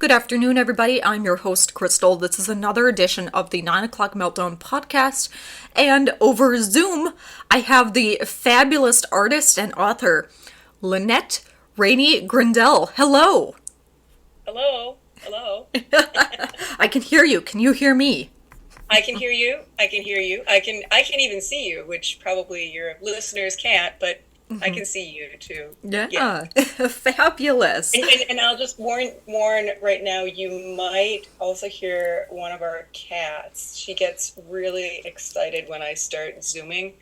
Good afternoon, everybody. I'm your host, Crystal. This is another edition of the 9 o'clock Meltdown podcast. And over Zoom, I have the fabulous artist and author, Lynette Rainey Grindell. Hello. Hello, hello. I can hear you. Can you hear me? I can hear you. I can hear you. I can even see you, which probably your listeners can't, but I can see you too. Yeah. Yeah, fabulous. And I'll just warn right now, you might also hear one of our cats. She gets really excited when I start zooming,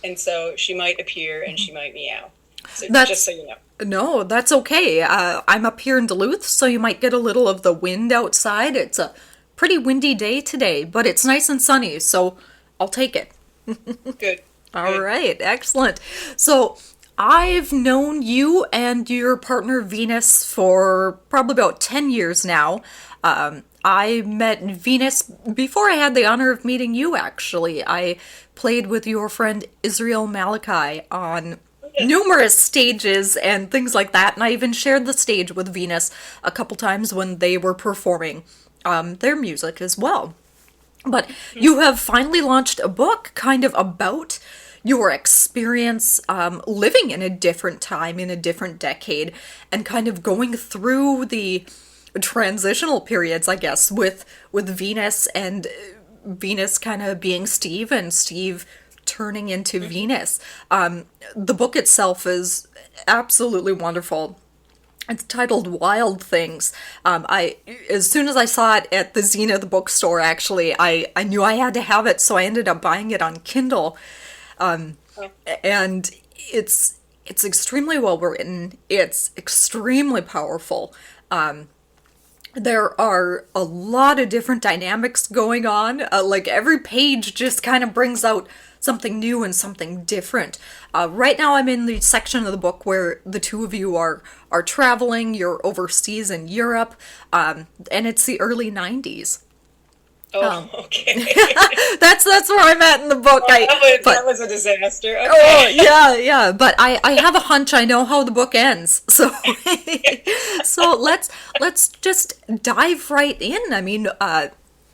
and so she might appear and she might meow. So just That's so you know. No, that's okay. I'm up here in Duluth, so you might get a little of the wind outside. It's a pretty windy day today, but it's nice and sunny, so I'll take it. Good, All good. right, excellent. So I've known you and your partner Venus for probably about 10 years now. I met Venus before I had the honor of meeting you, actually. I played with your friend Israel Malachi on Yes. numerous stages and things like that, and I even shared the stage with Venus a couple times when they were performing their music as well. But you have finally launched a book kind of about your experience living in a different time, in a different decade, and kind of going through the transitional periods, I guess, with Venus and Venus kind of being Steve and Steve turning into Mhm. Venus. The book itself is absolutely wonderful. It's titled Wild Things. I As soon as I saw it at the Zenith bookstore, actually, I knew I had to have it, so I ended up buying it on Kindle. Oh, And it's extremely well written. It's extremely powerful. There are a lot of different dynamics going on. Like every page just kind of brings out something new and something different. Right now, I'm in the section of the book where the two of you are traveling. You're overseas in Europe, and it's the early '90s. oh, okay. That's where I'm at in the book. Well, that But was a disaster. oh Okay. yeah, yeah. But I have a hunch. I know how the book ends. So so let's just dive right in. I mean,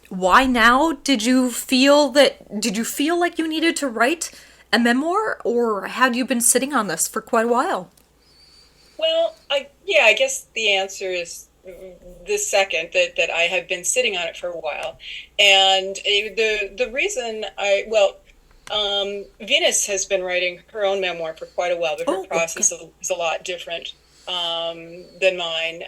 why now? Did you feel like you needed to write a memoir, or had you been sitting on this for quite a while? Well, I guess the answer is the second that I have been sitting on it for a while, and the reason Venus has been writing her own memoir for quite a while, but her Oh, okay. process is a lot different than mine.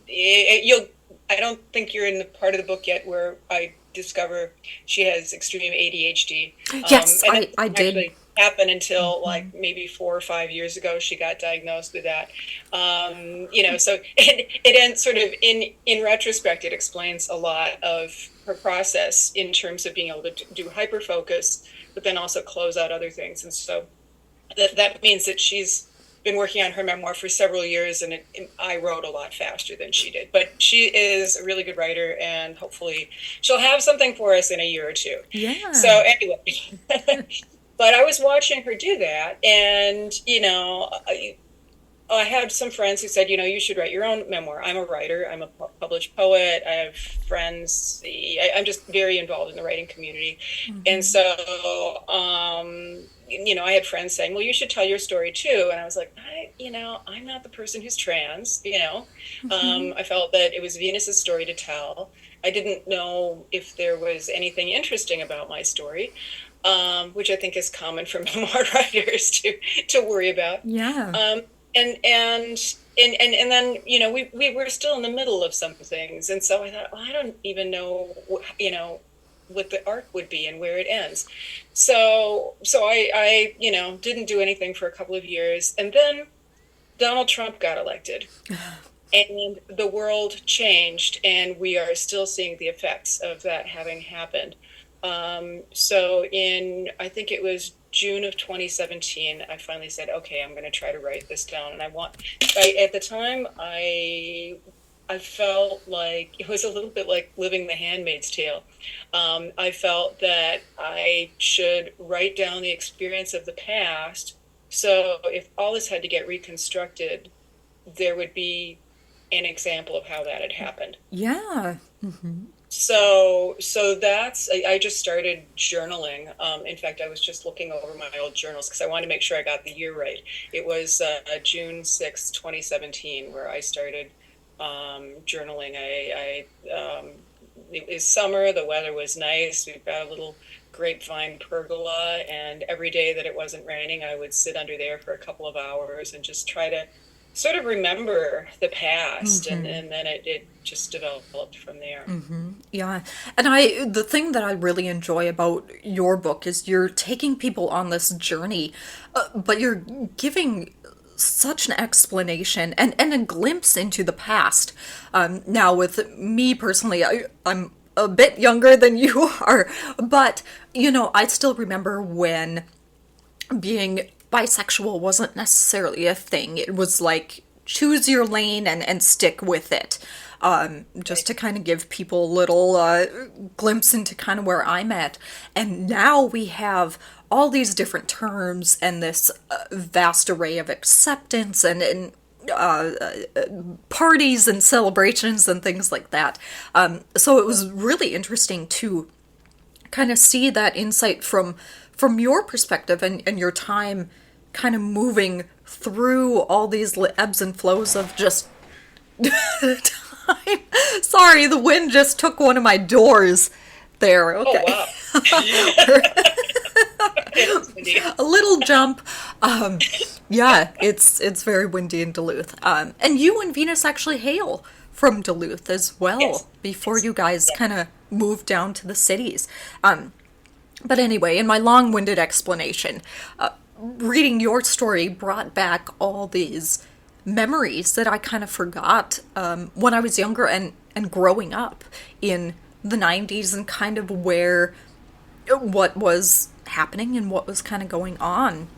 You'll I don't think you're in the part of the book yet where I discover she has extreme ADHD, Yes, and that I didn't did. actually happen until like maybe 4 or 5 years ago. She got diagnosed with that. So it sort of in retrospect, it explains a lot of her process in terms of being able to do hyper focus, but then also close out other things. And so that means that she's been working on her memoir for several years, and I wrote a lot faster than she did. But she is a really good writer, and hopefully she'll have something for us in a year or two. So Yeah. anyway, but I was watching her do that, and I had some friends who said, you should write your own memoir. I'm a writer. I'm a published poet. I have friends. I'm just very involved in the writing community. And so, I had friends saying, well, you should tell your story too. And I was like, I'm not the person who's trans. I felt that it was Venus's story to tell. I didn't know if there was anything interesting about my story, which I think is common for memoir writers to worry about. Yeah. Um, and then we were still in the middle of some things, and so I thought, well, I don't even know what the arc would be and where it ends. So I didn't do anything for a couple of years, and then Donald Trump got elected, and the world changed, and we are still seeing the effects of that having happened. So I think it was June of 2017, I finally said, okay, I'm going to try to write this down. And at the time, I felt like it was a little bit like living the Handmaid's Tale. I felt that I should write down the experience of the past. So if all this had to get reconstructed, there would be an example of how that had happened. Yeah. So that's I just started journaling. In fact, I was just looking over my old journals because I wanted to make sure I got the year right. It was June 6th, 2017, where I started journaling. It was summer, the weather was nice. We've got a little grapevine pergola, and every day that it wasn't raining, I would sit under there for a couple of hours and just try to sort of remember the past, and then it just developed from there. Yeah. And the thing that I really enjoy about your book is you're taking people on this journey, but you're giving such an explanation and a glimpse into the past. Now, with me personally, I'm a bit younger than you are, but, I still remember when being bisexual wasn't necessarily a thing. It was like choose your lane and stick with it. Just Right. to kind of give people a little glimpse into kind of where I'm at. And now we have all these different terms and this vast array of acceptance and uh, parties and celebrations and things like that. So it was really interesting to kind of see that insight from your perspective and your time kind of moving through all these ebbs and flows of just time. Sorry, the wind just took one of my doors there. Oh, Okay. wow. It's windy. A little jump. Yeah, it's very windy in Duluth. And you and Venus actually hail from Duluth as Yes. well before Yes. you guys Yeah. kind of moved down to the cities. But anyway, in my long-winded explanation, reading your story brought back all these memories that I kind of forgot when I was younger and growing up in the 90s and kind of where what was happening and what was kind of going on.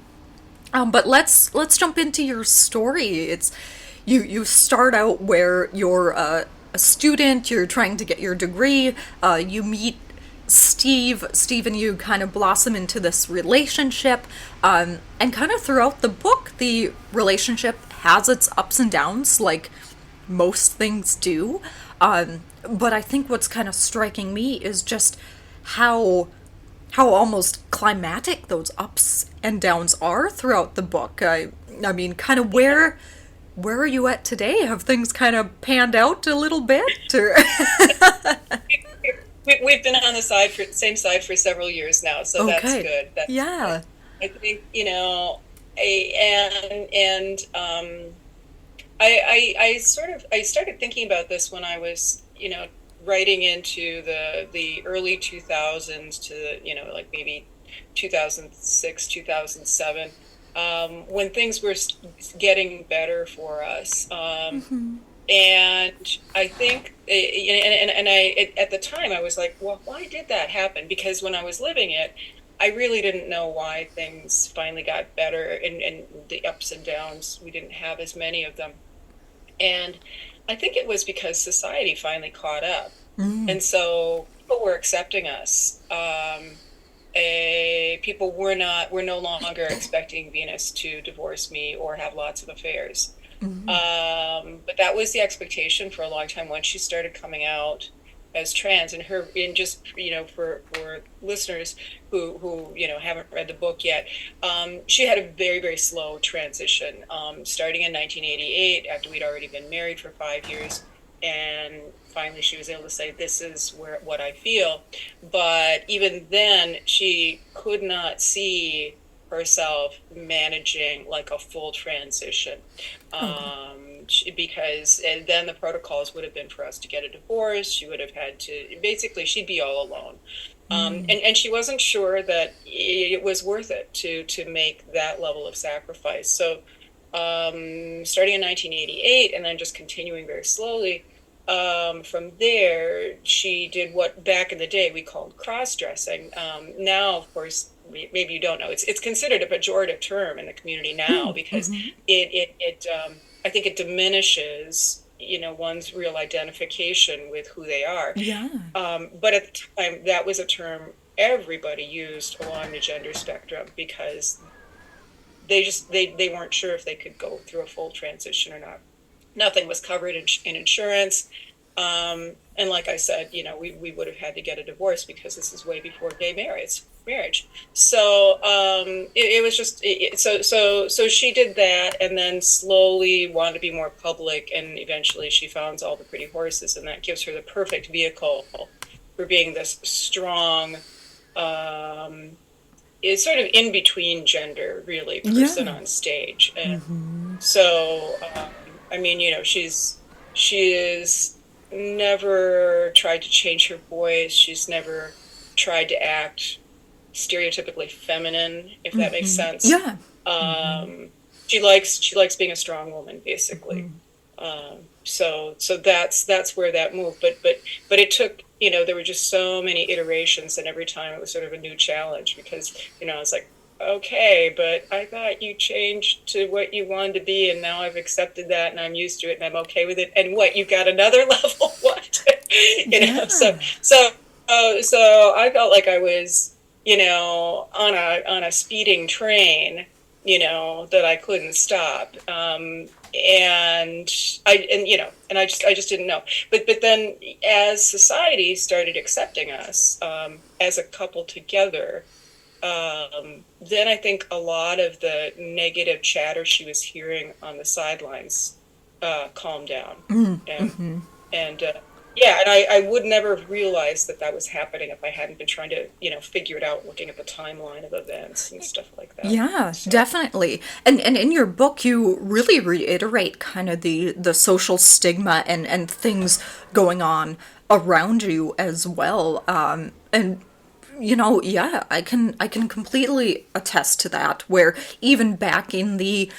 But let's jump into your story. It's you start out where you're a student, you're trying to get your degree, you meet Steve and you kind of blossom into this relationship, and kind of throughout the book, the relationship has its ups and downs, like most things do. But I think what's kind of striking me is just how almost climatic those ups and downs are throughout the book. I mean, kind of where are you at today? Have things kind of panned out a little bit? Or We've been on the same side for several years now, so that's okay, good. That's good. yeah, I think, I sort of I started thinking about this when I was, writing into the early 2000s to, like maybe 2006, 2007, when things were getting better for us. And I think, at the time, I was like, well, why did that happen? Because when I was living it, I really didn't know why things finally got better, and the ups and downs, we didn't have as many of them. And I think it was because society finally caught up. And so people were accepting us. People were no longer expecting Venus to divorce me or have lots of affairs. But that was the expectation for a long time once she started coming out as trans. And just, for listeners who haven't read the book yet, she had a very, very slow transition, starting in 1988 after we'd already been married for 5 years. And finally she was able to say, this is what I feel. But even then she could not see herself managing like a full transition, okay, because and then the protocols would have been for us to get a divorce. She would have had to, basically she'd be all alone, and she wasn't sure that it was worth it to make that level of sacrifice. So starting in 1988 and then just continuing very slowly, from there, she did what back in the day we called cross-dressing. Now, of course, maybe you don't know, it's considered a pejorative term in the community now because I think it diminishes, one's real identification with who they are. yeah, But at the time, that was a term everybody used along the gender spectrum because they weren't sure if they could go through a full transition or not. Nothing was covered in insurance. And like I said, we would have had to get a divorce because this is way before gay marriage. So it was just so she did that, and then slowly wanted to be more public, and eventually she found all the pretty horses, and that gives her the perfect vehicle for being this strong, is sort of in between gender, really, person on stage. And so I mean, she is never tried to change her voice. She's never tried to act stereotypically feminine, if that makes sense. Yeah. She likes being a strong woman, basically. So that's where that moved. But it took, there were just so many iterations, and every time it was sort of a new challenge, because I was like, okay, but I thought you changed to what you wanted to be, and now I've accepted that, and I'm used to it, and I'm okay with it. And what, you got another level? What? So I felt like I was, on a speeding train, that I couldn't stop. And I just didn't know. But then as society started accepting us as a couple together, then I think a lot of the negative chatter she was hearing on the sidelines calmed down. And I would never have realized that was happening if I hadn't been trying to, figure it out, looking at the timeline of events and stuff like that. Yeah, definitely. And in your book, you really reiterate kind of the social stigma and things going on around you as well. And I can completely attest to that, where even back in the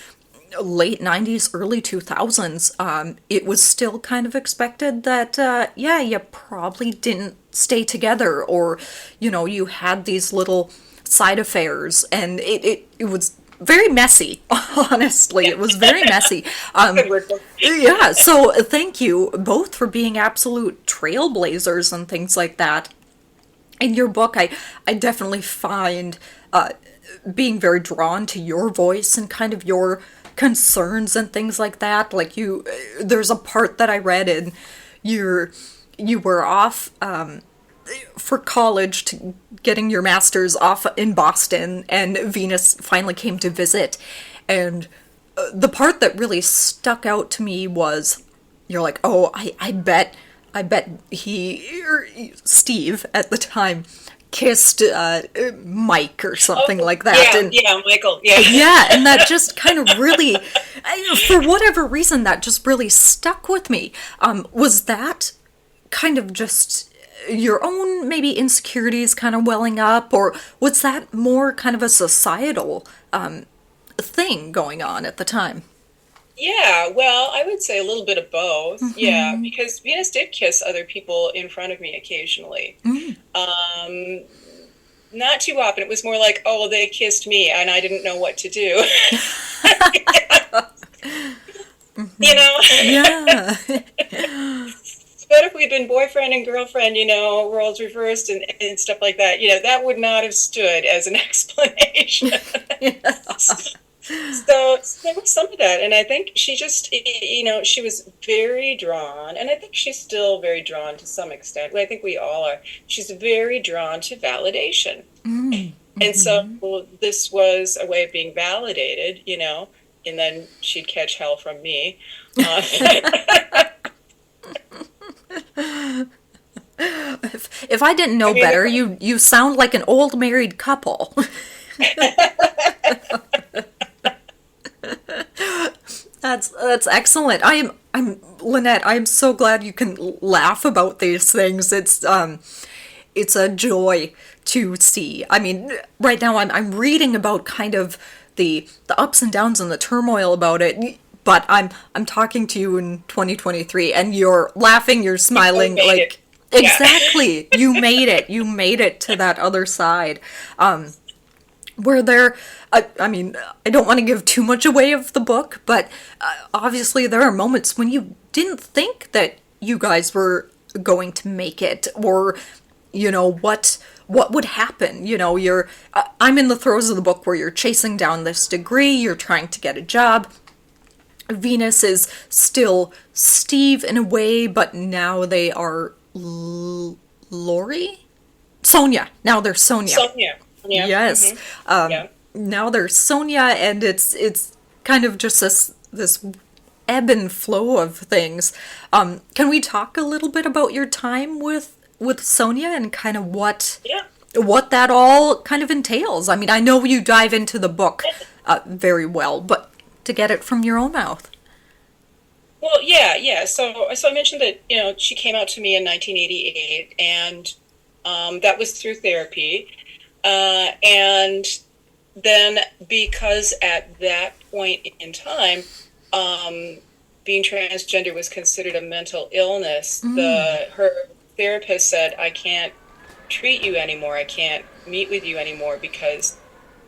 late 90s, early 2000s, it was still kind of expected that, you probably didn't stay together, or, you had these little side affairs, and it was very messy, honestly. It was very messy. Yeah, so thank you both for being absolute trailblazers and things like that. In your book, I definitely find being very drawn to your voice and kind of your concerns and things like that. Like there's a part that I read, and you were off for college, to getting your master's off in Boston, and Venus finally came to visit. And the part that really stuck out to me was, you're like, oh, I bet Steve at the time kissed Mike or something like that. Michael. Yeah, and that just kind of really, for whatever reason, that just really stuck with me. Was that kind of just your own maybe insecurities kind of welling up, or was that more kind of a societal thing going on at the time? Yeah, well, I would say a little bit of both. Yeah, because Venus did kiss other people in front of me occasionally. Not too often. It was more like, oh, they kissed me and I didn't know what to do. Yeah. But if we'd been boyfriend and girlfriend, roles reversed and stuff like that, that would not have stood as an explanation. So there was some of that, and I think she just, she was very drawn, and I think she's still very drawn to some extent. I think we all are. She's very drawn to validation. And so this was a way of being validated, and then she'd catch hell from me. If I didn't know better, you sound like an old married couple. That's excellent. I'm Lynette, I'm so glad you can laugh about these things. It's a joy to see. I mean, right now I'm reading about kind of the ups and downs and the turmoil about it, but I'm talking to you in 2023, and you're laughing, you're smiling, like exactly. You made it. You made it to that other side. Where there, I mean, I don't want to give too much away of the book, but obviously there are moments when you didn't think that you guys were going to make it, or, what would happen. I'm in the throes of the book where you're chasing down this degree, you're trying to get a job, Venus is still Steve in a way, but now they are Lori? Sonia. Now they're Sonia. Sonia. Yeah. Yes. Yeah. Now there's Sonia, and it's kind of just this ebb and flow of things. Can we talk a little bit about your time with Sonia and kind of Yeah. what that all kind of entails? I mean, I know you dive into the book very well, but to get it from your own mouth. Well, yeah. So I mentioned that, she came out to me in 1988, and that was through therapy. And then, because at that point in time, being transgender was considered a mental illness, her therapist said, "I can't treat you anymore. I can't meet with you anymore because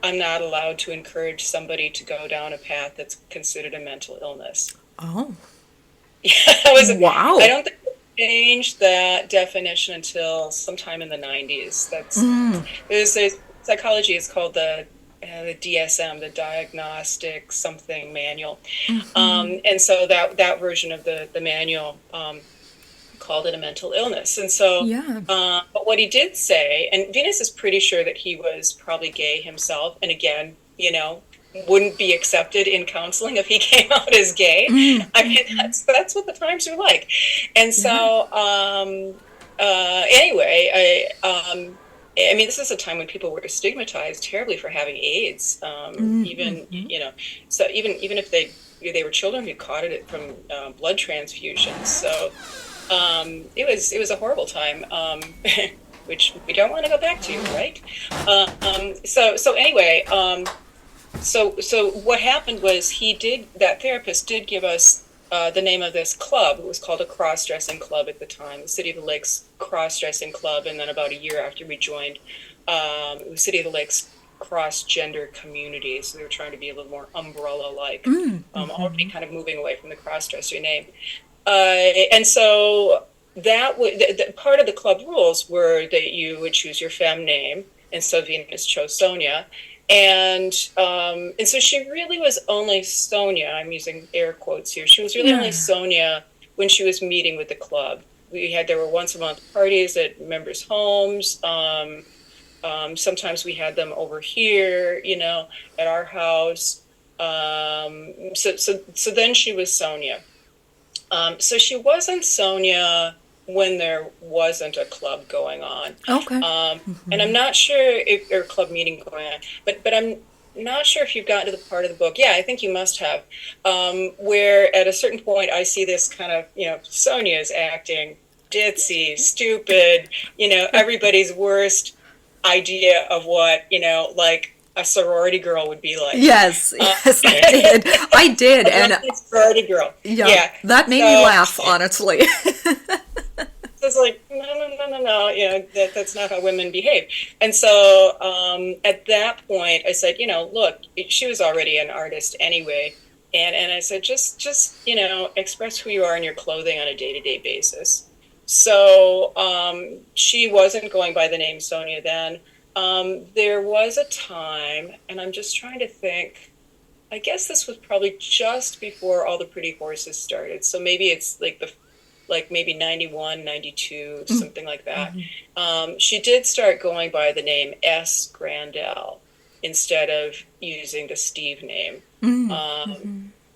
I'm not allowed to encourage somebody to go down a path that's considered a mental illness." Oh, Yeah, wow. I don't think they changed that definition until sometime in the 90s. There's psychology is called the DSM, the Diagnostic Something Manual. And so that version of the manual called it a mental illness. And so, Yeah. but what he did say, and Venus is pretty sure that he was probably gay himself, and again, wouldn't be accepted in counseling if he came out as gay. I mean, that's what the times are like. And so, anyway, I mean, this is a time when people were stigmatized terribly for having AIDS. Even so even if they were children who caught it from blood transfusions. So it was a horrible time, which we don't want to go back to, right? So anyway, so what happened was that therapist did give us the name of this club. It was called a cross-dressing club at the time, the City of the Lakes Cross-Dressing Club. And then about a year after we joined, it was City of the Lakes Cross-Gender Community. So they were trying to be a little more umbrella-like, already kind of moving away from the cross-dresser name. And so that part of the club rules were that you would choose your femme name, and so Venus chose Sonia. And so she really was only Sonia. I'm using air quotes here. She was really only Sonia when she was meeting with the club. There were once a month parties at members' homes. Sometimes we had them over here, at our house. So then she was Sonia. So she wasn't Sonia when there wasn't a club going on. Okay. And I'm not sure if there a club meeting going on, but I'm not sure if you've gotten to the part of the book. Yeah, I think you must have, where at a certain point I see this kind of, Sonia's acting ditzy, stupid, everybody's worst idea of what, like a sorority girl would be like. Yes, I did, and sorority girl. Yeah, that made me laugh, honestly. It's like, no, that's not how women behave. And so at that point, I said, look, she was already an artist anyway. And I said, just express who you are in your clothing on a day-to-day basis. So she wasn't going by the name Sonia then. There was a time, and I'm just trying to think, I guess this was probably just before All the Pretty Horses started. So maybe it's like maybe 91, 92, something like that. She did start going by the name S. Grandel instead of using the Steve name.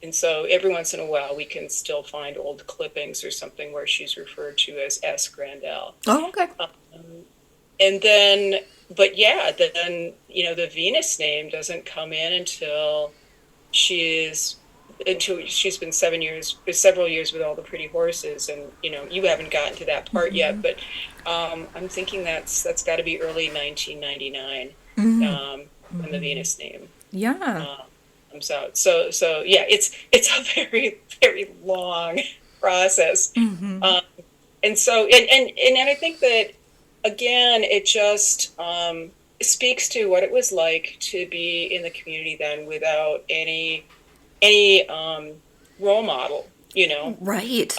And so every once in a while we can still find old clippings or something where she's referred to as S. Grandel. Oh, okay. And then, then, the Venus name doesn't come in until she's been several years with All the Pretty Horses. And, you haven't gotten to that part yet, but I'm thinking that's got to be early 1999 when the Venus name comes out. So yeah, it's a very, very long process. And so, and I think that, again, it just speaks to what it was like to be in the community then without any role model, Right.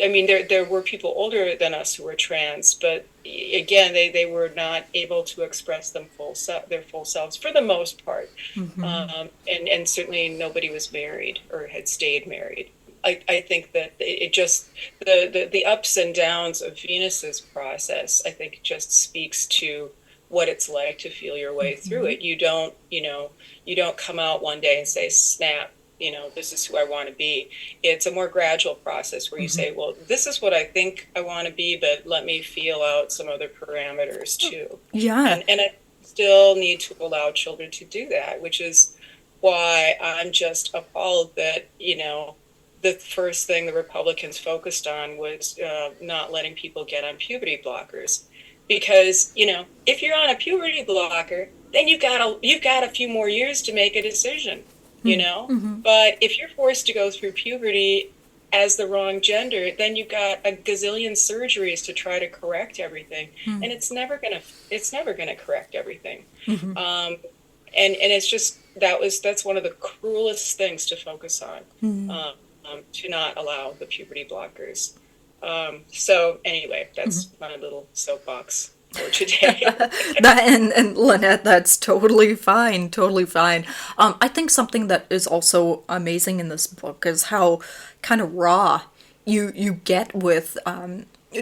I mean, there were people older than us who were trans, but again, they were not able to express their full selves for the most part. And certainly nobody was married or had stayed married. I think that it just, the ups and downs of Venus's process, I think just speaks to what it's like to feel your way through it. You don't come out one day and say, snap, this is who I want to be. It's a more gradual process where you say, well, this is what I think I want to be, but let me feel out some other parameters too. Yeah. And I still need to allow children to do that, which is why I'm just appalled that, the first thing the Republicans focused on was not letting people get on puberty blockers. Because, if you're on a puberty blocker, then you've got a few more years to make a decision, But if you're forced to go through puberty as the wrong gender, then you've got a gazillion surgeries to try to correct everything, and it's never gonna correct everything. And it's just that's one of the cruelest things to focus on, to not allow the puberty blockers. So anyway, that's my little soapbox for today. And Lynette, that's totally fine, totally fine. I think something that is also amazing in this book is how kind of raw you get with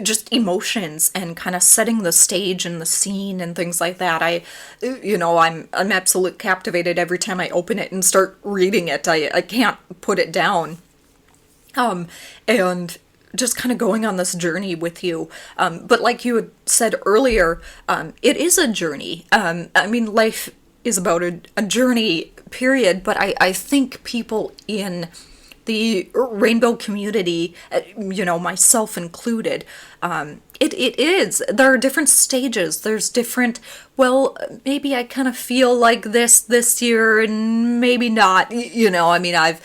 just emotions and kind of setting the stage and the scene and things like that. I'm absolutely captivated every time I open it and start reading it. I can't put it down. And just kind of going on this journey with you. But like you had said earlier, it is a journey. I mean, life is about a journey, period. But I think people in the rainbow community, myself included, it is. There are different stages. There's different, well, maybe I kind of feel like this year and maybe not. I mean, I've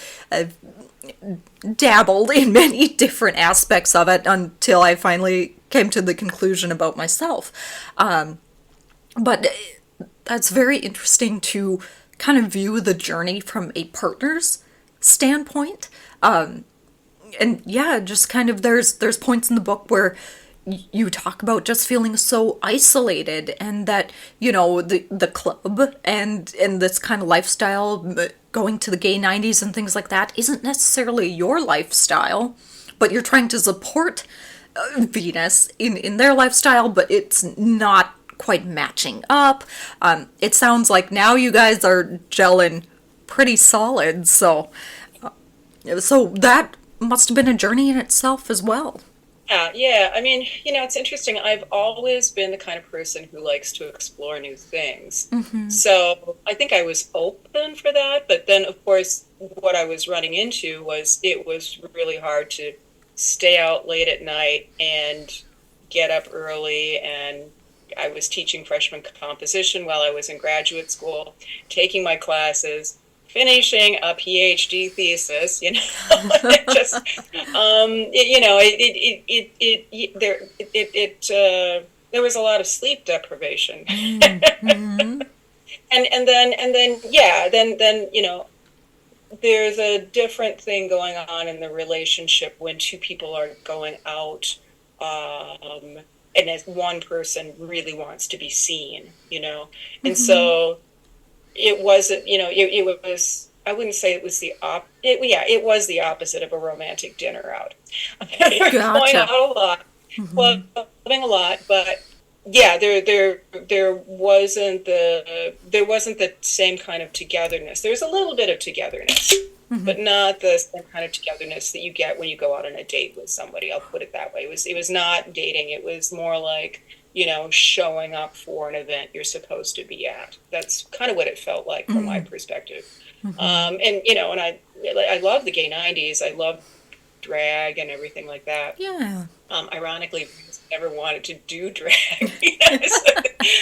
dabbled in many different aspects of it until I finally came to the conclusion about myself. But that's very interesting to kind of view the journey from a partner's standpoint. And yeah, just kind of there's points in the book where you talk about just feeling so isolated, and that the club and this kind of lifestyle, going to the gay 90s and things like that, isn't necessarily your lifestyle, but you're trying to support Venus in their lifestyle, but it's not quite matching up. It sounds like now you guys are gelling pretty solid, so that must have been a journey in itself as well. Yeah. I mean, it's interesting. I've always been the kind of person who likes to explore new things. So I think I was open for that. But then, of course, what I was running into was it was really hard to stay out late at night and get up early. And I was teaching freshman composition while I was in graduate school, taking my classes, finishing a PhD thesis, there was a lot of sleep deprivation. and then there's a different thing going on in the relationship when two people are going out, and as one person really wants to be seen, and so it wasn't, it was, I wouldn't say it was it was the opposite of a romantic dinner out. Going out a lot, loving a lot, but yeah, there wasn't the same kind of togetherness. There's a little bit of togetherness, but not the same kind of togetherness that you get when you go out on a date with somebody. I'll put it that way. It was not dating. It was more like, showing up for an event you're supposed to be at. That's kind of what it felt like from my perspective. And I love the gay 90s. I love drag and everything like that. Yeah. Ironically, I never wanted to do drag.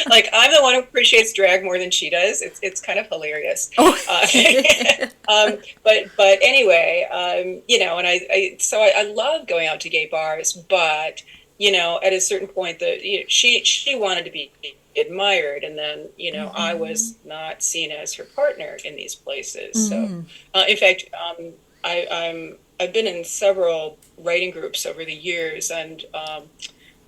Like, I'm the one who appreciates drag more than she does. It's kind of hilarious. Oh. But anyway, and I love going out to gay bars, but at a certain point, she wanted to be admired, and then I was not seen as her partner in these places. So, in fact, I I've been in several writing groups over the years, and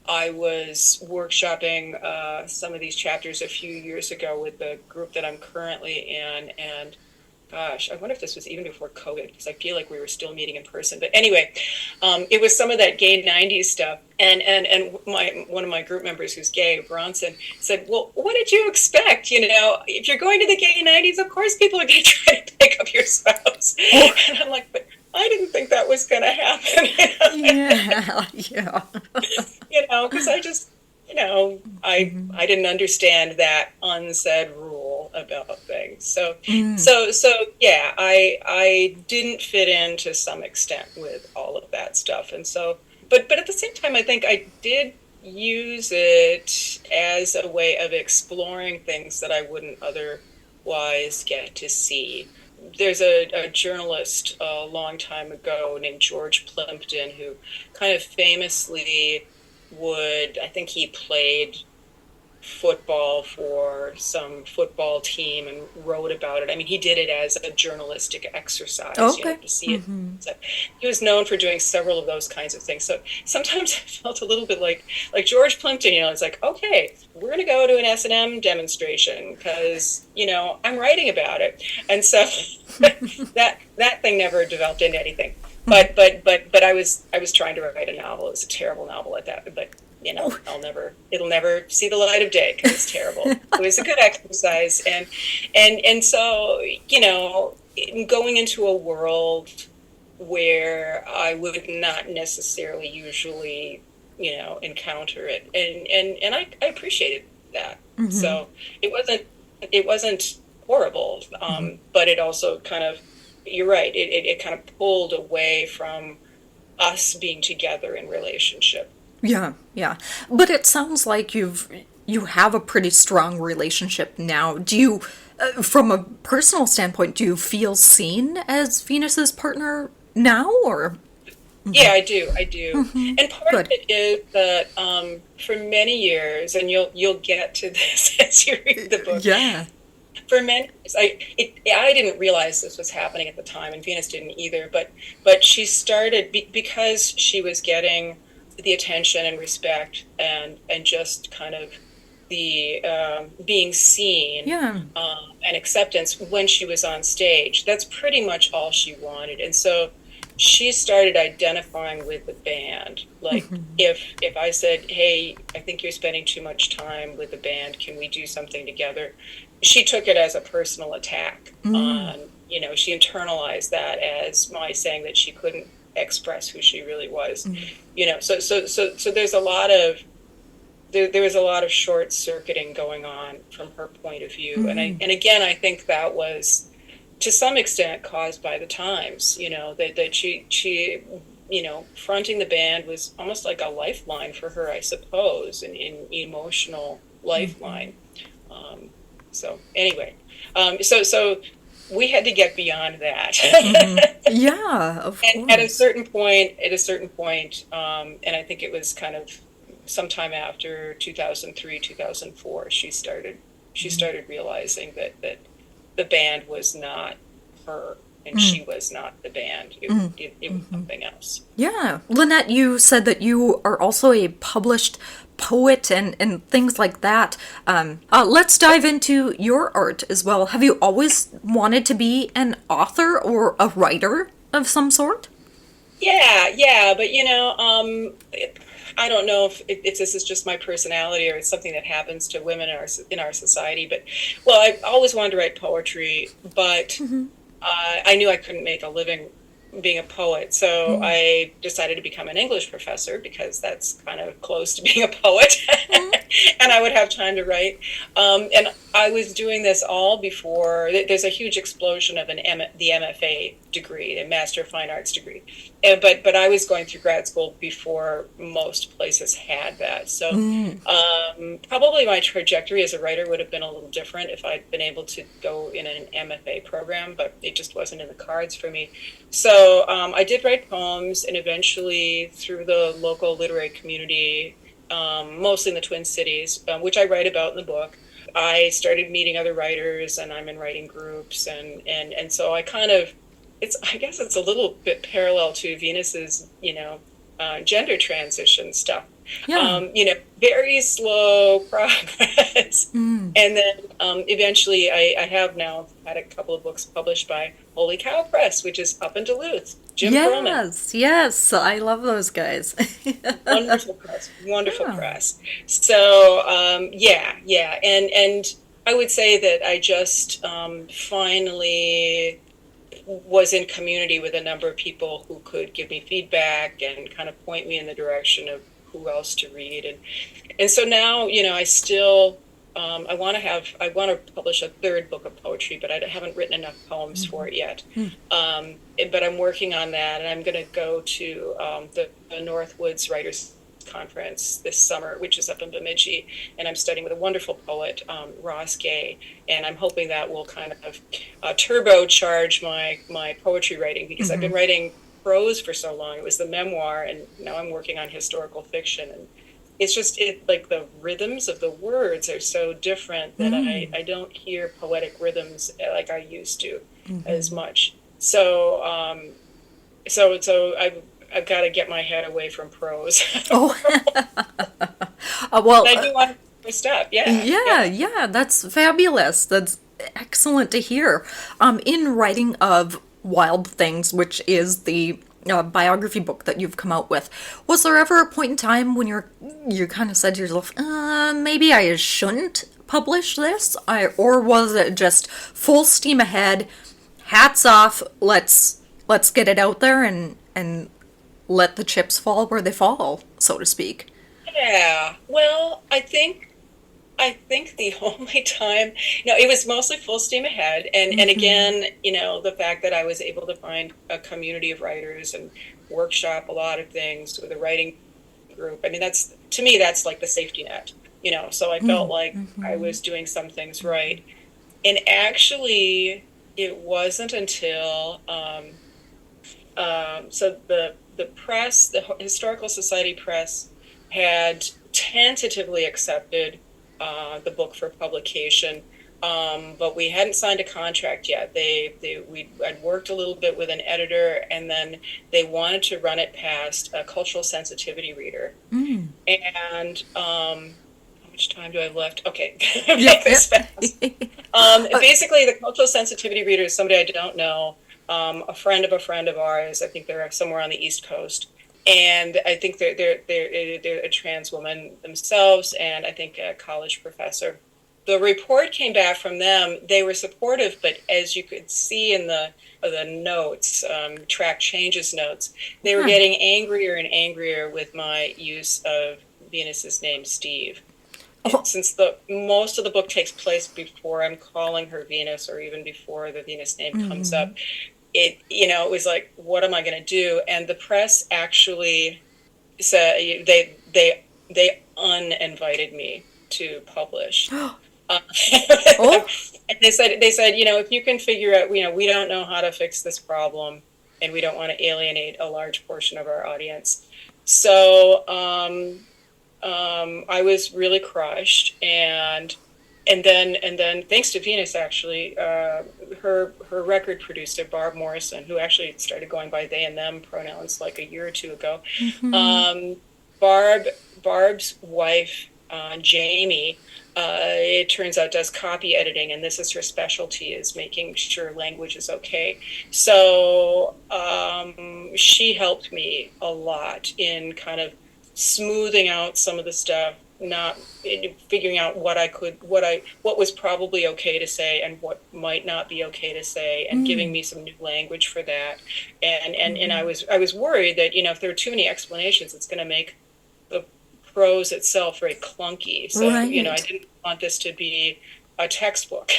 I was workshopping some of these chapters a few years ago with the group that I'm currently in, and gosh, I wonder if this was even before COVID, because I feel like we were still meeting in person. But anyway, it was some of that gay '90s stuff, and one of my group members who's gay, Bronson, said, "Well, what did you expect? You know, if you're going to the gay '90s, of course people are going to try to pick up your spouse." And I'm like, but I didn't think that was going to happen. Yeah, yeah. Because I just, I didn't understand that unsaid rule about things. So yeah, I didn't fit in to some extent with all of that stuff. And so, but at the same time, I think I did use it as a way of exploring things that I wouldn't otherwise get to see. There's a journalist a long time ago named George Plimpton who kind of famously I think he played football for some football team and wrote about it. I mean, he did it as a journalistic exercise, Okay. to see it. So he was known for doing several of those kinds of things. So sometimes I felt a little bit like George Plimpton, it's like, okay, we're going to go to an S&M demonstration because, I'm writing about it. And so that thing never developed into anything. But I was trying to write a novel. It was a terrible novel at that, but it'll never see the light of day because it's terrible. It was a good exercise, and so going into a world where I would not necessarily usually encounter it, and I appreciated that. So it wasn't horrible, but it also kind of, you're right, it kind of pulled away from us being together in relationship. Yeah, yeah. But it sounds like you have a pretty strong relationship now. Do you, from a personal standpoint, do you feel seen as Venus's partner now, or? Yeah, I do. And part of it is that for many years, and you'll get to this as you read the book. Yeah. For many years, I didn't realize this was happening at the time, and Venus didn't either. But she started because she was getting the attention and respect and just kind of the being seen, and acceptance when she was on stage. That's pretty much all she wanted. And so she started identifying with the band. Like if I said, hey, I think you're spending too much time with the band, can we do something together? She took it as a personal attack on, she internalized that as my saying that she couldn't express who she really was. So there's a lot of there was a lot of short circuiting going on from her point of view. And again, I think that was to some extent caused by the times, that she fronting the band was almost like a lifeline for her, I suppose, an emotional lifeline. So anyway, so we had to get beyond that. Yeah, of course. And at a certain point, and I think it was kind of sometime after 2003, 2004, she started realizing that the band was not her, and she was not the band. It was something else. Yeah. Lynette, you said that you are also a published poet and things like that. Let's dive into your art as well. Have you always wanted to be an author or a writer of some sort? Yeah, but I don't know if this is just my personality or it's something that happens to women in our society. But I always wanted to write poetry, but I knew I couldn't make a living being a poet, so I decided to become an English professor because that's kind of close to being a poet, and I would have time to write. And I was doing this all before there's a huge explosion of the MFA degree, the Master of Fine Arts degree, but I was going through grad school before most places had that. So probably my trajectory as a writer would have been a little different if I'd been able to go in an MFA program, but it just wasn't in the cards for me. So I did write poems, and eventually through the local literary community, mostly in the Twin Cities, which I write about in the book, I started meeting other writers, and I'm in writing groups, and so I kind of I guess it's a little bit parallel to Venus's, gender transition stuff. Yeah. Very slow progress. Mm. And then eventually I have now had a couple of books published by Holy Cow Press, which is up in Duluth. Jim Perlman. Yes, yes, I love those guys. Wonderful press, wonderful Yeah. press. So yeah, and I would say that I just finally was in community with a number of people who could give me feedback and kind of point me in the direction of who else to read, and so now I still I want to publish a third book of poetry, but I haven't written enough poems for it yet. But I'm working on that, and I'm going to go to the Northwoods Writers Conference this summer, which is up in Bemidji, and I'm studying with a wonderful poet, Ross Gay, and I'm hoping that will kind of turbocharge my poetry writing, because I've been writing prose for so long. It was the memoir, and now I'm working on historical fiction, and it's just like the rhythms of the words are so different that I don't hear poetic rhythms like I used to as much. So I've got to get my head away from prose. Oh, well, I do want to step. Yeah, yeah, yeah. yeah, that's fabulous. That's excellent to hear. In writing of Wild Things, which is the biography book that you've come out with, was there ever a point in time when you kind of said to yourself, maybe I shouldn't publish this? Or was it just full steam ahead, hats off, let's get it out there and let the chips fall where they fall, so to speak? Yeah. Well, I think the only time, no, it was mostly full steam ahead. And again, the fact that I was able to find a community of writers and workshop a lot of things with a writing group. I mean, to me, that's like the safety net, so I felt like I was doing some things right. And actually, it wasn't until, so the press, the Historical Society Press, had tentatively accepted the book for publication, but we hadn't signed a contract yet. I'd worked a little bit with an editor, and then they wanted to run it past a cultural sensitivity reader. And how much time do I have left? Okay, Yeah, make this fast. Basically, the cultural sensitivity reader is somebody I don't know, a friend of ours. I think they're somewhere on the East Coast. And I think they're a trans woman themselves, and I think a college professor. The report came back from them. They were supportive, but as you could see in the notes, track changes notes, they were getting angrier and angrier with my use of Venus's name, Steve. Oh, Since most of the book takes place before I'm calling her Venus, or even before the Venus name comes up, it was like, what am I going to do? And the press actually said they uninvited me to publish. oh, And they said, if you can figure out, we don't know how to fix this problem, and we don't want to alienate a large portion of our audience. So I was really crushed, and then thanks to Venus, actually, her record producer, Barb Morrison, who actually started going by they and them pronouns like a year or two ago. Barb's wife, Jamie, it turns out, does copy editing, and this is her specialty, is making sure language is okay. So she helped me a lot in kind of smoothing out some of the stuff, not figuring out what was probably okay to say and what might not be okay to say, and giving me some new language for that. And I was worried that if there are too many explanations, it's going to make the prose itself very clunky. So I right. didn't want this to be a textbook.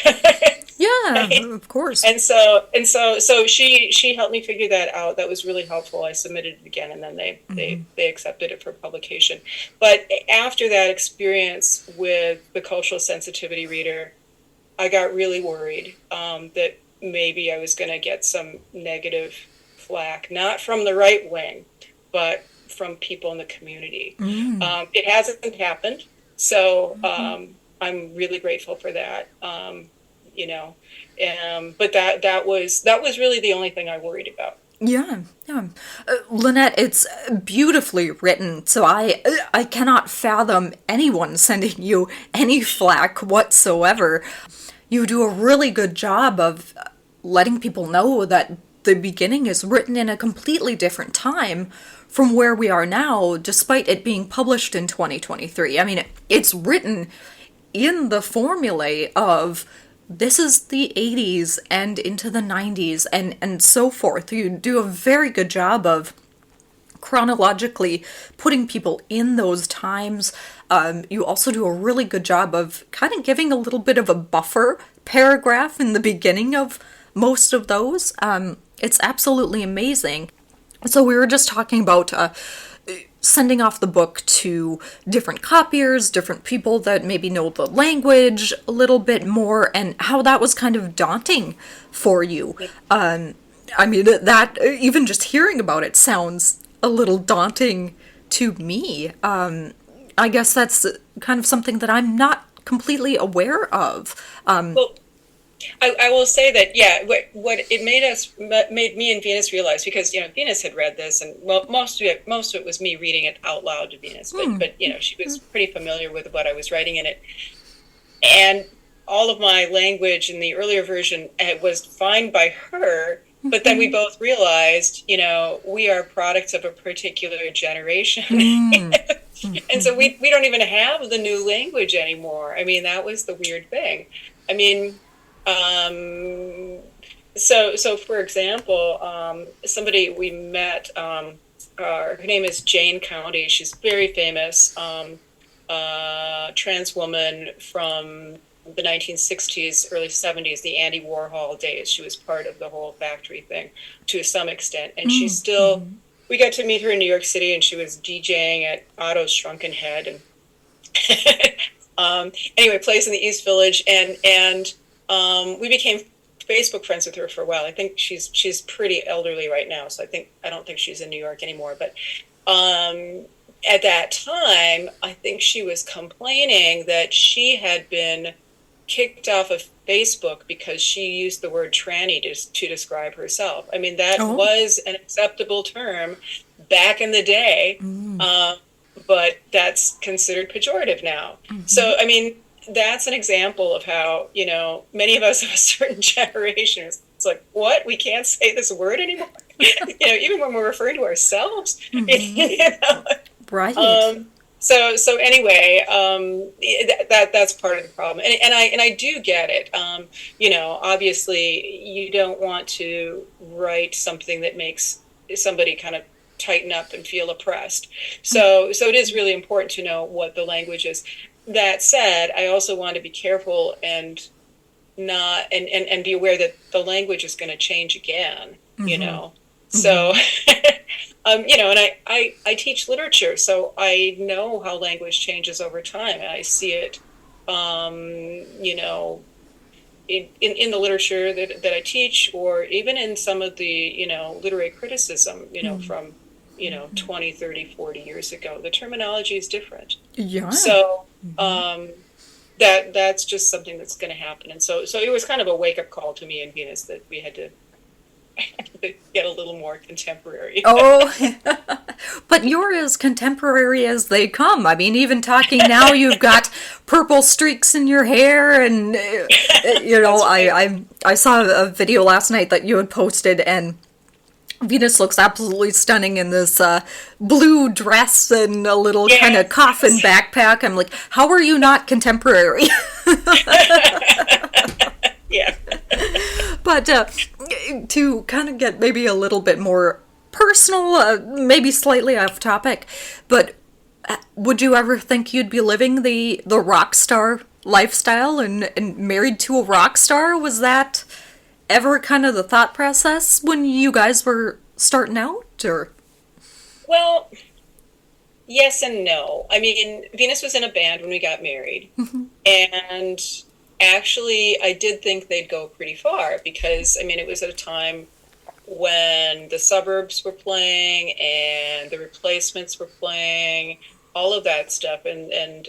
Yeah, Right? of course. So she helped me figure that out. That was really helpful. I submitted it again, and then they accepted it for publication. But after that experience with the cultural sensitivity reader, I got really worried that maybe I was going to get some negative flack, not from the right wing, but from people in the community. It hasn't happened, so I'm really grateful for that. But that was really the only thing I worried about. Yeah, yeah. Lynette, it's beautifully written, so I cannot fathom anyone sending you any flack whatsoever. You do a really good job of letting people know that the beginning is written in a completely different time from where we are now, despite it being published in 2023. I mean, it's written in the formulae of this is the 80s and into the 90s and so forth. You do a very good job of chronologically putting people in those times. You also do a really good job of kind of giving a little bit of a buffer paragraph in the beginning of most of those. It's absolutely amazing. So we were just talking about sending off the book to different copiers, different people that maybe know the language a little bit more, and how that was kind of daunting for you. I mean, that even just hearing about it sounds a little daunting to me. I guess that's kind of something that I'm not completely aware of. Well, I will say that, yeah, what it made me and Venus realize, because Venus had read this, and well, most of it was me reading it out loud to Venus, but she was pretty familiar with what I was writing in it, and all of my language in the earlier version was fine by her. But then we both realized, we are products of a particular generation. And so we don't even have the new language anymore. I mean, that was the weird thing. I mean, so for example, somebody we met, her name is Jane County. She's very famous, trans woman from the 1960s, early 70s, the Andy Warhol days. She was part of the whole factory thing to some extent. And she's still, we got to meet her in New York City, and she was DJing at Otto's Shrunken Head. And anyway, plays in the East Village. And we became Facebook friends with her for a while. I think she's pretty elderly right now, so I don't think she's in New York anymore. But at that time, I think she was complaining that she had been kicked off of Facebook because she used the word tranny to describe herself. I mean, that was an acceptable term back in the day, but that's considered pejorative now. So, I mean, that's an example of how, many of us of a certain generation, it's like, what? We can't say this word anymore? Even when we're referring to ourselves. Right. So anyway, that's part of the problem, and I do get it. Obviously, you don't want to write something that makes somebody kind of tighten up and feel oppressed. So it is really important to know what the language is. That said, I also want to be careful and not and be aware that the language is going to change again. So. And I teach literature, so I know how language changes over time. And I see it, in the literature that I teach, or even in some of the, literary criticism, from, 20, 30, 40 years ago. The terminology is different. Yeah. So that's just something that's going to happen. And so it was kind of a wake-up call to me and Venus that we had to get a little more contemporary. But you're as contemporary as they come. I mean, even talking now, you've got purple streaks in your hair, and I saw a video last night that you had posted, and Venus looks absolutely stunning in this blue dress and a little kind of coffin backpack. I'm like, how are you not contemporary? Yeah. But to kind of get maybe a little bit more personal, maybe slightly off topic, but would you ever think you'd be living the rock star lifestyle and married to a rock star? Was that ever kind of the thought process when you guys were starting out, or? Well, yes and no. I mean, Venus was in a band when we got married, and actually, I did think they'd go pretty far because, I mean, it was at a time when the Suburbs were playing and the Replacements were playing, all of that stuff, and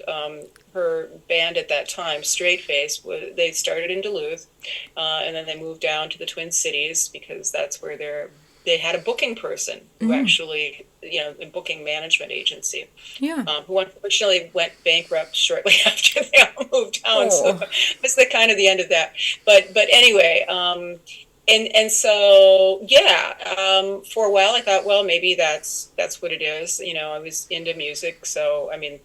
her band at that time, Straight Face, they started in Duluth, and then they moved down to the Twin Cities because that's where they had a booking person who actually, a booking management agency, Yeah. who unfortunately went bankrupt shortly after they all moved down. Oh. So that's the kind of the end of that. But anyway, and so for a while I thought, well, maybe that's what it is. I was into music, so I mean,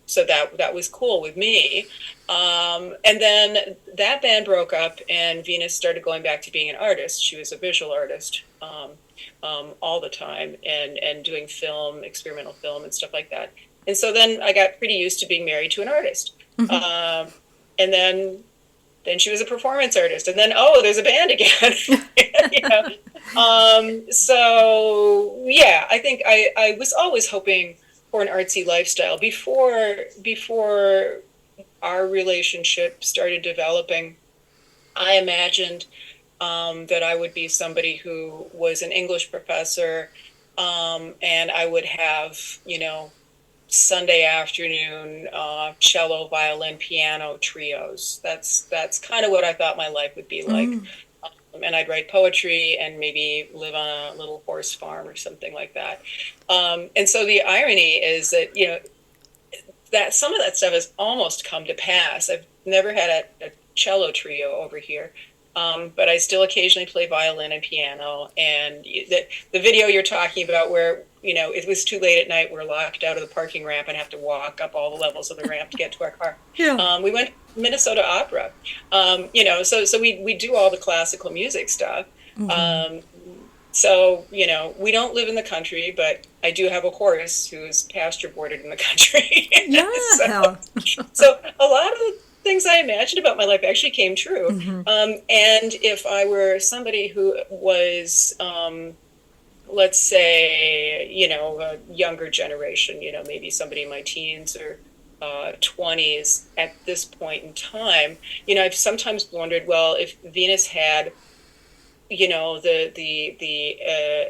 so that was cool with me. And then that band broke up, and Venus started going back to being an artist. She was a visual artist all the time, and doing film, experimental film, and stuff like that. And so then I got pretty used to being married to an artist. And then she was a performance artist, and then there's a band again. So yeah, I think I was always hoping for an artsy lifestyle before our relationship started developing. I imagined that I would be somebody who was an English professor, and I would have, Sunday afternoon cello, violin, piano trios. That's kind of what I thought my life would be like. And I'd write poetry and maybe live on a little horse farm or something like that. And so the irony is that, that some of that stuff has almost come to pass. I've never had a cello trio over here. But I still occasionally play violin and piano. And the video you're talking about where, it was too late at night, we're locked out of the parking ramp and have to walk up all the levels of the ramp to get to our car. Yeah. We went to Minnesota Opera. So we do all the classical music stuff. So, we don't live in the country, but I do have a horse who's pasture boarded in the country. Yeah. So a lot of the things I imagined about my life actually came true. And if I were somebody who was, let's say, a younger generation, maybe somebody in my teens or 20s at this point in time, I've sometimes wondered, well, if Venus had, the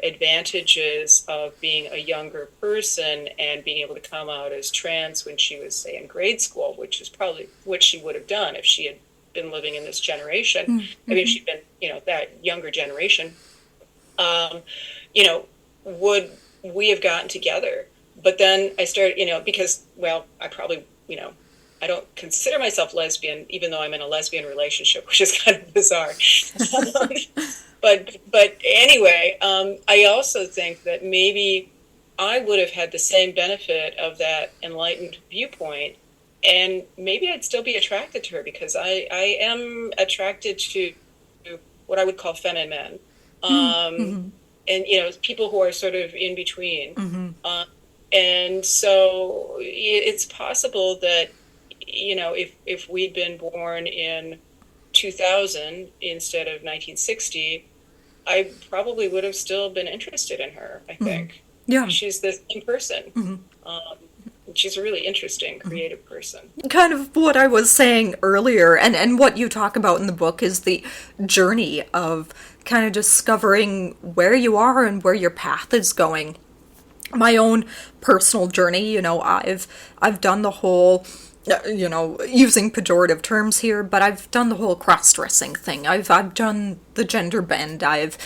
advantages of being a younger person and being able to come out as trans when she was, say, in grade school, which is probably what she would have done if she had been living in this generation. I mean, if she'd been, that younger generation, would we have gotten together? But then I started, because, well, I probably, I don't consider myself lesbian, even though I'm in a lesbian relationship, which is kind of bizarre. But anyway, I also think that maybe I would have had the same benefit of that enlightened viewpoint, and maybe I'd still be attracted to her because I am attracted to what I would call feminine men, and people who are sort of in between, and so it's possible that if we'd been born in 2000 instead of 1960, I probably would have still been interested in her, I think. Yeah. She's the same person. She's a really interesting, creative person. Kind of what I was saying earlier, and what you talk about in the book is the journey of kind of discovering where you are and where your path is going. My own personal journey, I've done the whole, using pejorative terms here, but I've done the whole cross-dressing thing. I've done the gender bend. I've,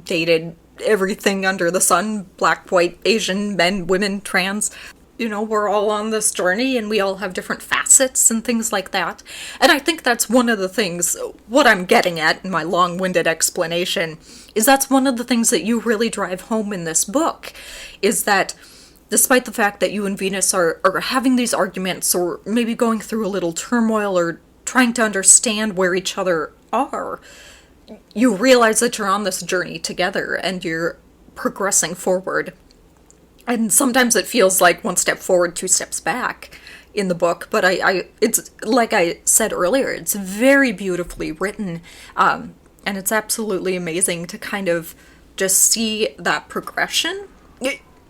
dated everything under the sun, black, white, Asian, men, women, trans. We're all on this journey and we all have different facets and things like that. And I think that's one of the things, what I'm getting at in my long-winded explanation, is that's one of the things that you really drive home in this book, is that despite the fact that you and Venus are having these arguments or maybe going through a little turmoil or trying to understand where each other are, you realize that you're on this journey together and you're progressing forward. And sometimes it feels like one step forward, two steps back in the book, but it's like I said earlier, it's very beautifully written, and it's absolutely amazing to kind of just see that progression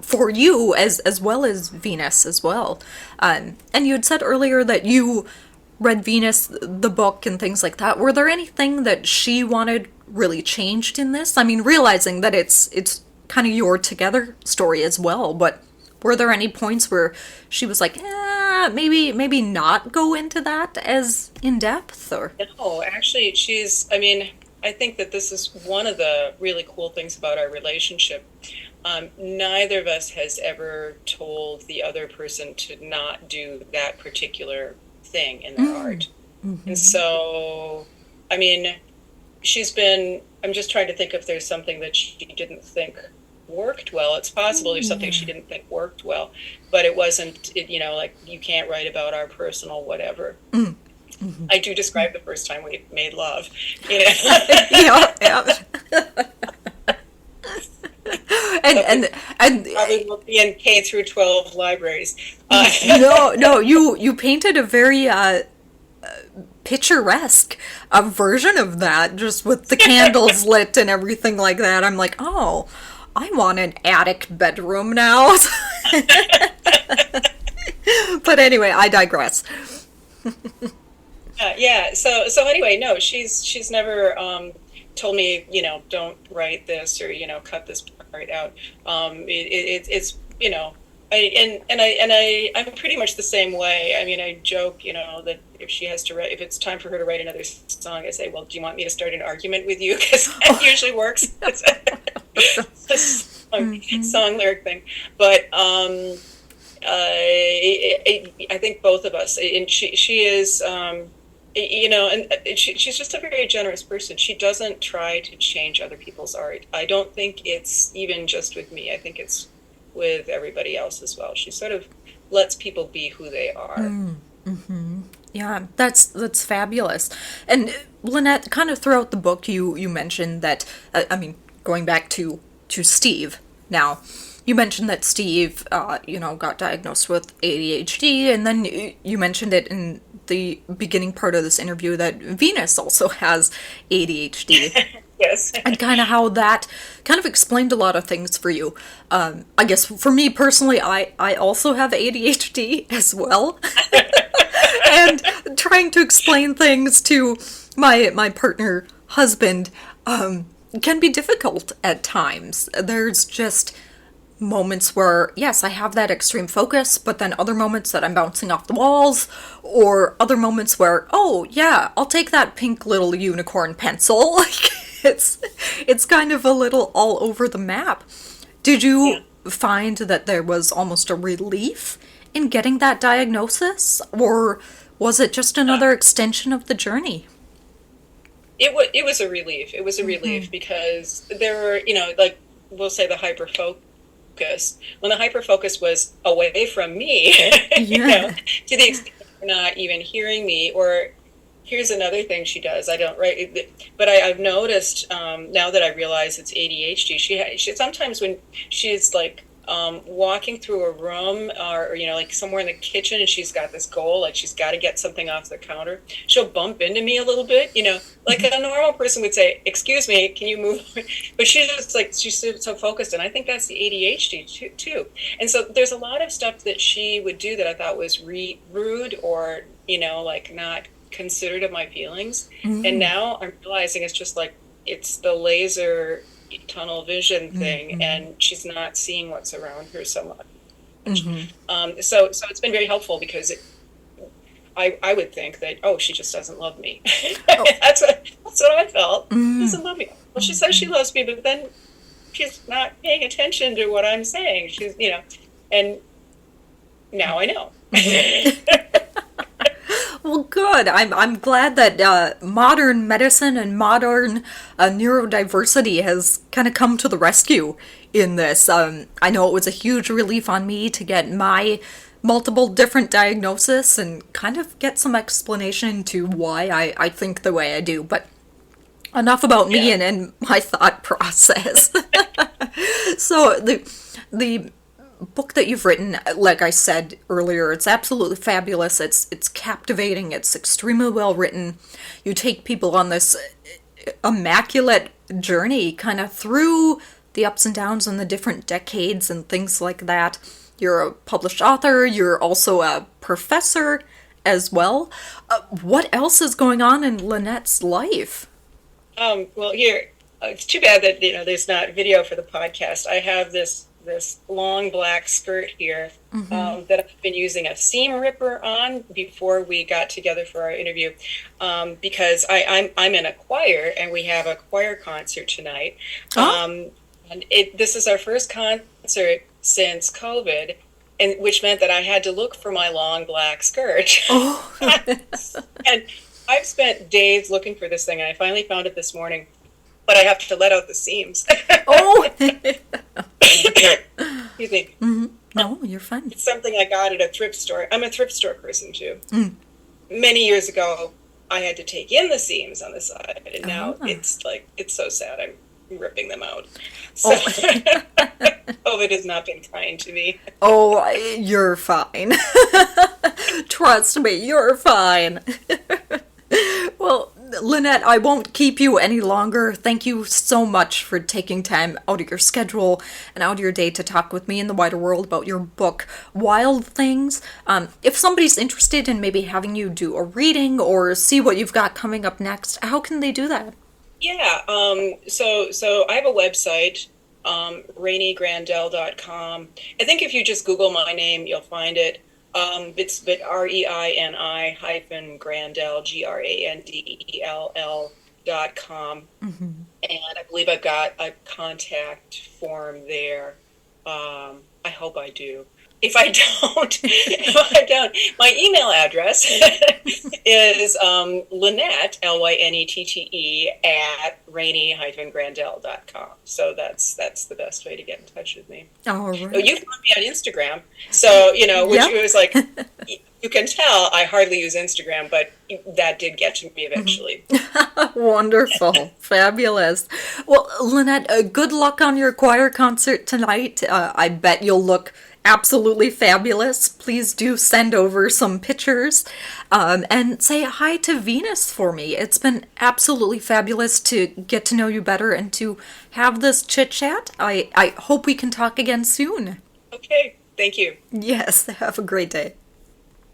for you as well as Venus as well. And you had said earlier that you read Venus, the book, and things like that. Were there anything that she wanted really changed in this? I mean, realizing that it's kind of your together story as well, but were there any points where she was like, maybe not go into that as in depth, or? No, actually, I mean, I think that this is one of the really cool things about our relationship. Neither of us has ever told the other person to not do that particular thing in their art. And so, I mean, I'm just trying to think if there's something that she didn't think worked well. It's possible there's something she didn't think worked well, but it wasn't, like, you can't write about our personal whatever. I do describe the first time we made love, Yeah, yeah. And Probably will be in K through 12 libraries. no, you painted a very picturesque version of that, just with the candles lit and everything like that. I'm like, oh, I want an attic bedroom now. But anyway, I digress. Yeah. So anyway, no, she's never told me, don't write this or cut this part out. It's I'm pretty much the same way. I mean, I joke, that if it's time for her to write another song, I say, well, do you want me to start an argument with you? Because that usually works. It's a song lyric thing, but I think both of us, and she is. She's just a very generous person. She doesn't try to change other people's art. I don't think it's even just with me. I think it's with everybody else as well. She sort of lets people be who they are. Yeah, that's fabulous. And Lynette, kind of throughout the book, you mentioned that, I mean, going back to Steve now, you mentioned that Steve, got diagnosed with ADHD, and then you mentioned it in the beginning part of this interview that Venus also has ADHD. Yes. And kind of how that kind of explained a lot of things for you. I guess for me personally, I also have ADHD as well. And trying to explain things to my partner, husband, can be difficult at times. There's just moments where, yes, I have that extreme focus, but then other moments that I'm bouncing off the walls, or other moments where, oh, yeah, I'll take that pink little unicorn pencil. It's kind of a little all over the map. Did you find that there was almost a relief in getting that diagnosis, or was it just another extension of the journey? It was a relief. It was a relief because there were, like, we'll say the hyper focus. When the hyper focus was away from me, to the extent you're not even hearing me. Or here's another thing she does. I don't write, but I've noticed now that I realize it's ADHD. She sometimes when she's like walking through a room or like somewhere in the kitchen, and she's got this goal, like she's got to get something off the counter, she'll bump into me a little bit, like a normal person would say, excuse me, can you move? But she's so focused, and I think that's the ADHD too. And so there's a lot of stuff that she would do that I thought was rude or like not considerate of my feelings. And now I'm realizing it's just like it's the laser tunnel vision thing, and she's not seeing what's around her so much. So it's been very helpful because I would think that, oh, she just doesn't love me. That's what I felt. She doesn't love me. Well, she says she loves me, but then she's not paying attention to what I'm saying. She's and now I know. Well, good. I'm glad that modern medicine and modern neurodiversity has kind of come to the rescue in this. I know it was a huge relief on me to get my multiple different diagnosis and kind of get some explanation to why I think the way I do. But enough about me and my thought process. So the book that you've written, like I said earlier, it's absolutely fabulous. It's captivating. It's extremely well written. You take people on this immaculate journey kind of through the ups and downs and the different decades and things like that. You're a published author. You're also a professor as well. What else is going on in Lynette's life? Well, here, it's too bad that there's not video for the podcast. I have this long black skirt here that I've been using a seam ripper on before we got together for our interview, because I'm in a choir and we have a choir concert tonight. And this is our first concert since COVID, and which meant that I had to look for my long black skirt. Oh. And I've spent days looking for this thing, and I finally found it this morning. But I have to let out the seams. Oh. Excuse me. Mm-hmm. No, you're fine. It's something I got at a thrift store. I'm a thrift store person too. Many years ago, I had to take in the seams on the side, and now it's so sad. I'm ripping them out. So COVID has not been kind to me. Oh, you're fine. Trust me, you're fine. Well, Lynette, I won't keep you any longer. Thank you so much for taking time out of your schedule and out of your day to talk with me in the wider world about your book, Wild Things. If somebody's interested in maybe having you do a reading or see what you've got coming up next, how can they do that? Yeah, so I have a website, RainieGrandel.com. I think if you just Google my name, you'll find it. It's REINI hyphen Grandel, GRANDELL.com. And I believe I've got a contact form there. I hope I do. If I don't, my email address is Lynette, Lynette, at Rainie-Grandel.com. So that's the best way to get in touch with me. All right. Oh, you found me on Instagram, so which was like, you can tell I hardly use Instagram, but that did get to me eventually. Wonderful. Fabulous. Well, Lynette, good luck on your choir concert tonight. I bet you'll look absolutely fabulous. Please do send over some pictures and say hi to Venus for me. It's been absolutely fabulous to get to know you better and to have this chit chat. I hope we can talk again soon. Okay, thank you. Yes, have a great day.